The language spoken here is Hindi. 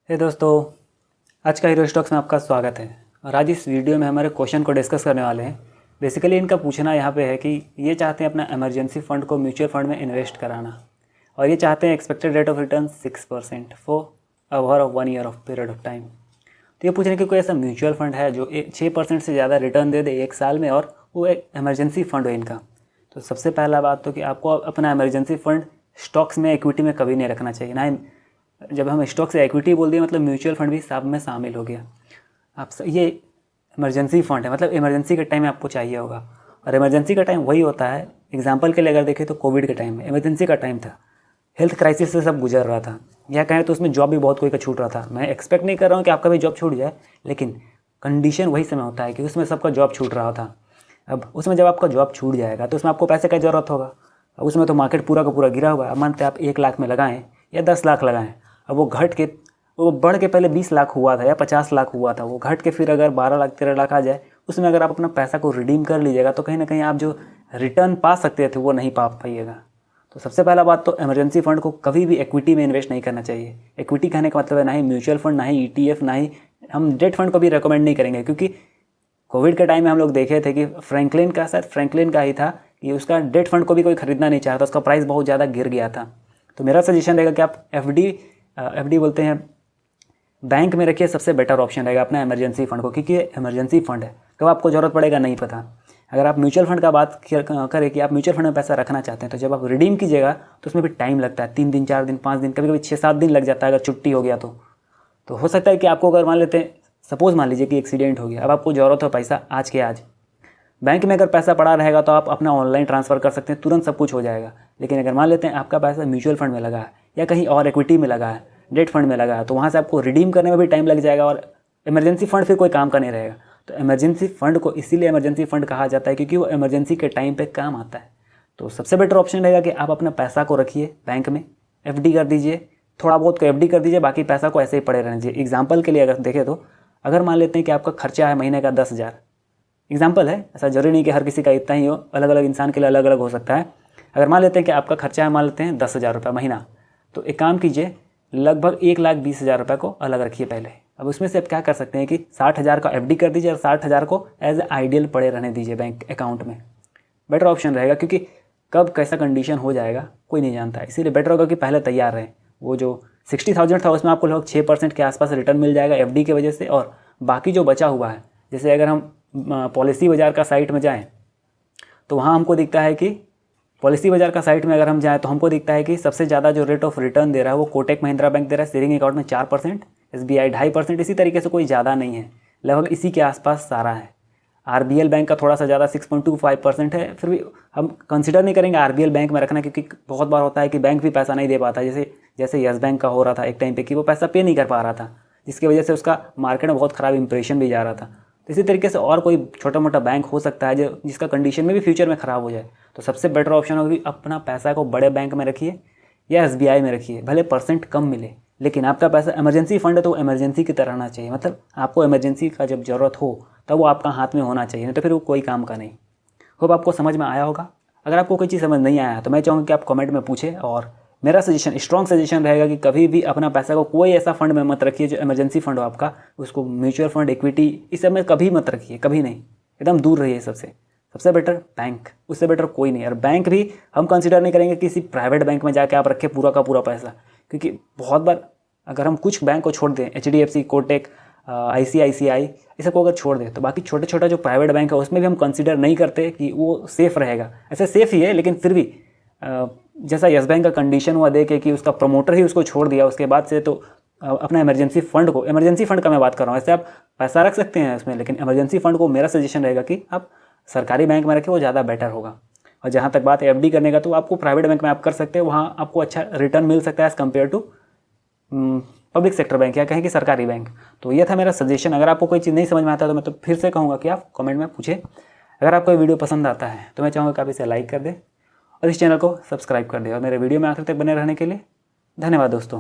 हे दोस्तों, आज का हीरो स्टॉक्स में आपका स्वागत है। और आज इस वीडियो में हमारे क्वेश्चन को डिस्कस करने वाले हैं। बेसिकली इनका पूछना यहाँ पे है कि ये चाहते हैं अपना इमरजेंसी फंड को म्यूचुअल फंड में इन्वेस्ट कराना, और ये चाहते हैं expected rate of return 6% for over 1 year of period of time. तो ये पूछ रहे हैं कि कोई ऐसा म्यूचुअल फंड है जो 6% से ज़्यादा रिटर्न दे दे 1 साल में, और वो एक इमरजेंसी फंड हो इनका। तो सबसे पहला बात तो कि आपको अपना इमरजेंसी फंड स्टॉक्स में, इक्विटी में कभी नहीं रखना चाहिए। ना जब हम स्टॉक से इक्विटी बोल दिए मतलब म्यूचुअल फंड भी सब में शामिल हो गया। ये इमरजेंसी फंड है, मतलब इमरजेंसी के टाइम में आपको चाहिए होगा। और इमरजेंसी का टाइम वही होता है, एग्जांपल के लिए अगर देखें तो कोविड के टाइम में इमरजेंसी का टाइम था, हेल्थ क्राइसिस से सब गुजर रहा था, या कहें तो उसमें जॉब भी बहुत कोई का छूट रहा था। मैं एक्सपेक्ट नहीं कर रहा हूँ कि आपका भी जॉब छूट जाए, लेकिन कंडीशन वही समय होता है कि उसमें सबका जॉब छूट रहा था। अब उसमें जब आपका जॉब छूट जाएगा तो उसमें आपको पैसे का ज़रूरत होगा। अब उसमें तो मार्केट पूरा का पूरा गिरा हुआ है। अब मानते हैं आप 1 लाख में लगाएं या 10 लाख लगाएं, अब वो बढ़ के पहले 20 लाख हुआ था या 50 लाख हुआ था, वो घट के फिर अगर 12 लाख 13 लाख आ जाए, उसमें अगर आप अपना पैसा को रिडीम कर लीजिएगा तो कहीं ना कहीं आप जो रिटर्न पा सकते थे वो नहीं पा पाइएगा। तो सबसे पहला बात तो इमरजेंसी फंड को कभी भी इक्विटी में इन्वेस्ट नहीं करना चाहिए। इक्विटी कहने का मतलब है ना ही म्यूचुअल फंड, ना ही ETF, ना ही हम डेट फंड को भी रिकमेंड नहीं करेंगे। क्योंकि कोविड के टाइम में हम लोग देखे थे कि फ्रैंकलिन का ही था कि उसका डेट फंड को भी कोई खरीदना नहीं चाहता, उसका प्राइस बहुत ज़्यादा गिर गया था। तो मेरा सजेशन रहेगा कि आप एफडी बोलते हैं, बैंक में रखिए, सबसे बेटर ऑप्शन रहेगा अपना इमरजेंसी फंड को, क्योंकि ये इमरजेंसी फंड है, कब आपको ज़रूरत पड़ेगा नहीं पता। अगर आप म्यूचुअल फंड का बात करें कि आप म्यूचुअल फंड में पैसा रखना चाहते हैं, तो जब आप रिडीम कीजिएगा तो उसमें भी टाइम लगता है, 3 दिन 4 दिन 5 दिन, कभी कभी 6-7 दिन लग जाता है अगर छुट्टी हो गया तो हो सकता है कि आपको अगर मान लेते हैं, सपोज मान लीजिए कि एक्सीडेंट हो गया, अब आपको ज़रूरत हो पैसा आज के आज, बैंक में अगर पैसा पड़ा रहेगा तो आप अपना ऑनलाइन ट्रांसफ़र कर सकते हैं, तुरंत सब कुछ हो जाएगा। लेकिन अगर मान लेते हैं आपका पैसा म्यूचुअल फंड में लगा है या कहीं और इक्विटी में लगा है, डेट फंड में लगा है, तो वहाँ से आपको रिडीम करने में भी टाइम लग जाएगा और इमरजेंसी फंड फिर कोई काम का नहीं रहेगा। तो इमरजेंसी फंड को इसीलिए इमरजेंसी फंड कहा जाता है क्योंकि वो इमरजेंसी के टाइम पे काम आता है। तो सबसे बेटर ऑप्शन रहेगा कि आप अपना पैसा को रखिए बैंक में, FD कर दीजिए, थोड़ा बहुत को FD कर दीजिए, बाकी पैसा को ऐसे ही पड़े रहने दीजिए। एग्जाम्पल के लिए अगर देखें तो अगर मान लेते हैं कि आपका खर्चा है महीने का 10,000, एग्जाम्पल है, ऐसा जरूरी नहीं कि हर किसी का इतना ही हो, अलग अलग इंसान के लिए अलग अलग हो सकता है। अगर मान लेते हैं कि आपका खर्चा है, मान लेते हैं 10,000 रुपये महीना, तो एक काम कीजिए, लगभग 1,20,000 रुपये को अलग रखिए पहले। अब उसमें से आप क्या कर सकते हैं कि 60,000 का FD कर दीजिए और 60,000 को एज ए आइडियल पड़े रहने दीजिए बैंक अकाउंट में। बेटर ऑप्शन रहेगा, क्योंकि कब कैसा कंडीशन हो जाएगा कोई नहीं जानता, इसीलिए बेटर होगा कि पहले तैयार रहें। वो जो 60,000 था उसमें आपको लगभग 6% के आसपास रिटर्न मिल जाएगा FD की वजह से, और बाकी जो बचा हुआ है, जैसे अगर हम पॉलिसी बाजार का साइट में जाएँ तो वहाँ हमको दिखता है कि पॉलिसी बाजार का साइट में अगर हम जाएँ तो हमको दिखता है कि सबसे ज़्यादा जो रेट ऑफ रिटर्न दे रहा है वो कोटक महिंद्रा बैंक दे रहा है, सेविंग अकाउंट में 4%, SBI 2.5%, इसी तरीके से कोई ज़्यादा नहीं है, लगभग इसी के आसपास सारा है। RBL बैंक का थोड़ा सा ज़्यादा 6.25% है, फिर भी हम कंसिडर नहीं करेंगे RBL बैंक में रखना, क्योंकि बहुत बार होता है कि बैंक भी पैसा नहीं दे पाता, जैसे यस बैंक का हो रहा था एक टाइम पे कि वो पैसा पे नहीं कर पा रहा था, जिसकी वजह से उसका मार्केट में बहुत ख़राब इंप्रेशन भी जा रहा था। तो इसी तरीके से और कोई छोटा मोटा बैंक हो सकता है जिसका कंडीशन में भी फ्यूचर में ख़राब हो जाए। तो सबसे बेटर ऑप्शन होगा कि अपना पैसा को बड़े बैंक में रखिए या SBI में रखिए, भले परसेंट कम मिले, लेकिन आपका पैसा इमरजेंसी फंड है तो इमरजेंसी की तरह रहना चाहिए। मतलब आपको इमरजेंसी का जब ज़रूरत हो तब वो आपका हाथ में होना चाहिए, नहीं तो फिर वो कोई काम का नहीं। होप आपको समझ में आया होगा। अगर आपको कोई चीज़ समझ नहीं आया तो मैं चाहूँगा कि आप कमेंट में पूछें, और मेरा सजेशन, स्ट्रॉन्ग सजेशन रहेगा कि कभी भी अपना पैसा को कोई ऐसा फंड में मत रखिए जो इमरजेंसी फंड हो आपका, उसको म्यूचुअल फंड, इक्विटी, इस सब में कभी मत रखिए, कभी नहीं, एकदम दूर रहिए सबसे। सबसे बेटर बैंक, उससे बेटर कोई नहीं। और बैंक भी हम कंसिडर नहीं करेंगे किसी प्राइवेट बैंक में जाके आप रखें पूरा का पूरा पैसा, क्योंकि बहुत बार अगर हम कुछ बैंक को छोड़ दें, HDFC, कोटक, ICICI, इस सबको अगर छोड़ दें, तो बाकी छोटे छोटा जो प्राइवेट बैंक है उसमें भी हम कंसिडर नहीं करते कि वो सेफ़ रहेगा। ऐसे सेफ़ ही है, लेकिन फिर भी जैसा यस बैंक का कंडीशन हुआ देखे कि उसका प्रमोटर ही उसको छोड़ दिया, उसके बाद से तो अपना इमरजेंसी फंड का मैं बात कर रहा हूँ, ऐसे आप पैसा रख सकते हैं उसमें, लेकिन इमरजेंसी फंड को मेरा सजेशन रहेगा कि आप सरकारी बैंक में रखें, वो ज़्यादा बेटर होगा। और जहाँ तक बात है FD करने का, तो आपको प्राइवेट बैंक में आप कर सकते हैं, वहाँ आपको अच्छा रिटर्न मिल सकता है as compare to public sector bank या कहें कि सरकारी बैंक। तो ये था मेरा सजेशन। अगर आपको कोई चीज़ नहीं समझ में आता तो मैं तो फिर से कहूँगा कि आप कमेंट में पूछें। अगर आपको वीडियो पसंद आता है तो मैं चाहूँगा कि आप इसे लाइक कर दें और इस चैनल को सब्सक्राइब कर दें, और मेरे वीडियो में आखिर तक बने रहने के लिए धन्यवाद दोस्तों।